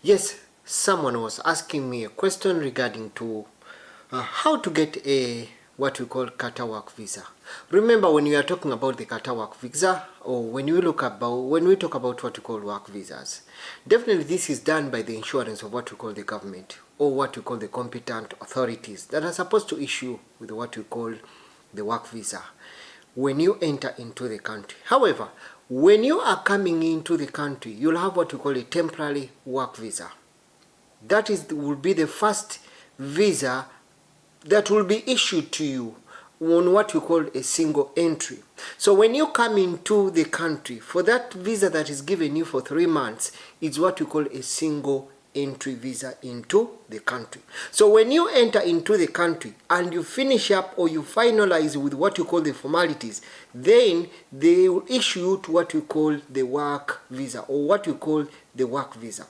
Yes, someone was asking me a question regarding to how to get a what we call Qatar Work Visa. Remember, when we are talking about the Qatar Work Visa, or when we talk about what we call work visas, definitely this is done by the insurance of what we call the government, or what we call the competent authorities that are supposed to issue with what we call the work visa when you enter into the country. However, when you are coming into the country, you'll have what we call a temporary work visa. That will be the first visa that will be issued to you on what we call a single entry. So when you come into the country, for that visa that is given you for 3 months, it's what we call a single entry visa into the country. So when you enter into the country and you finish up or you finalize with what you call the formalities, then they will issue you to what we call the work visa, or what we call the work visa.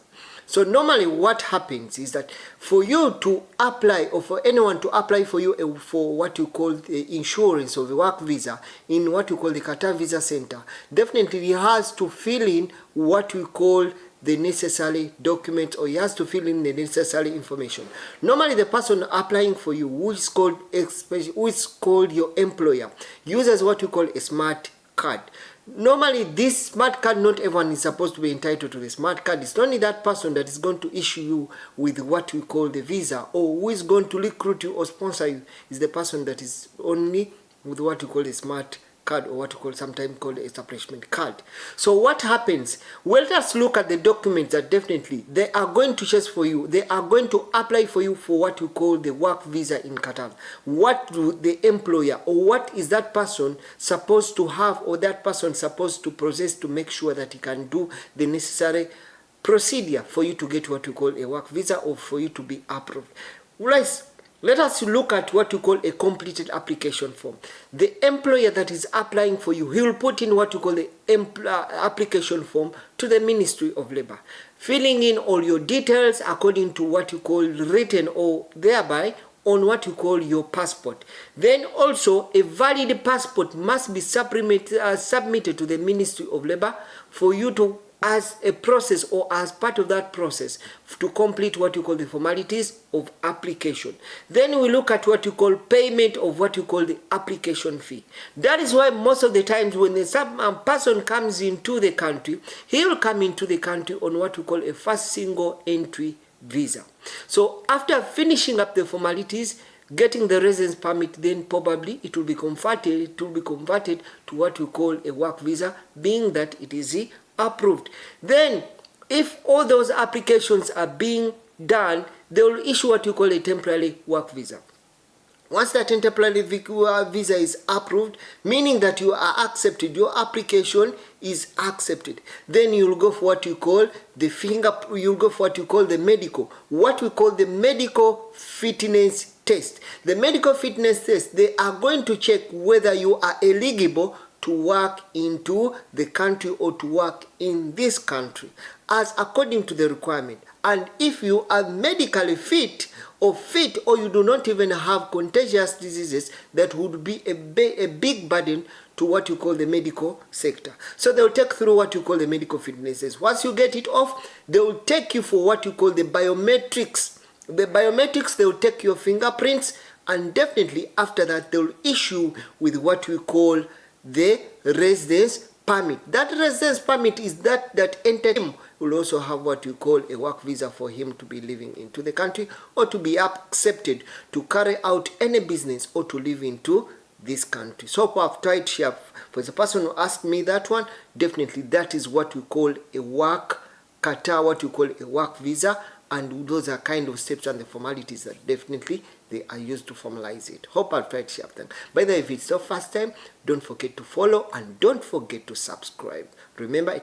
So normally what happens is that for you to apply, or for anyone to apply for you for what you call the insurance of the work visa in what you call the Qatar Visa Center, definitely he has to fill in what we call the necessary documents, or he has to fill in the necessary information. Normally the person applying for you, who is called your employer, uses what we call a smart card. Normally this smart card, not everyone is supposed to be entitled to the smart card. It's only that person that is going to issue you with what we call the visa, or who is going to recruit you or sponsor you, is the person that is only with what we call a smart card, or what we call sometimes called a establishment card. So what happens? Well, let us look at the documents that definitely they are going to chase for you. They are going to apply for you for what we call the work visa in Qatar. What do the employer, or what is that person supposed to have, or that person supposed to process to make sure that he can do the necessary procedure for you to get what we call a work visa, or for you to be approved. Right. Let us look at what we call a completed application form. The employer that is applying for you, he will put in what we call the application form to the Ministry of Labor, filling in all your details according to what you call written, or thereby on what you call your passport. Then also a valid passport must be submitted to the Ministry of Labor for you to, as a process, or as part of that process, to complete what you call the formalities of application. Then we look at what you call payment of what you call the application fee. That is why most of the times when the person comes into the country, he will come into the country on what we call a first single entry visa. So after finishing up the formalities, getting the residence permit, then probably it will be converted to what we call a work visa, being that it is approved. Then if all those applications are being done, they will issue what you call a temporary work visa. Once that temporary visa is approved, meaning that you are accepted, your application is accepted, then you'll go for what you call the you'll go for what you call the medical, what we call the medical fitness test. The medical fitness test, they are going to check whether you are eligible to work into the country, or to work in this country as according to the requirement. And if you are medically fit, or you do not even have contagious diseases that would be a big burden to what you call the medical sector. So they'll take through what you call the medical fitnesses. Once you get it off, they will take you for what you call the biometrics. The biometrics, they will take your fingerprints, and definitely after that they'll issue with what we call the residence permit. That residence permit is that entered him will also have what we call a work visa for him to be living into the country, or to be accepted to carry out any business, or to live into this country. So I've tried to share for the person who asked me that one. Definitely that is what we call a work Qatar, what we call a work visa, and those are kind of steps and the formalities that definitely they are used to formalize it. Hope I'll try to share them. By the way, if it's your first time, don't forget to follow, and don't forget to subscribe. Remember,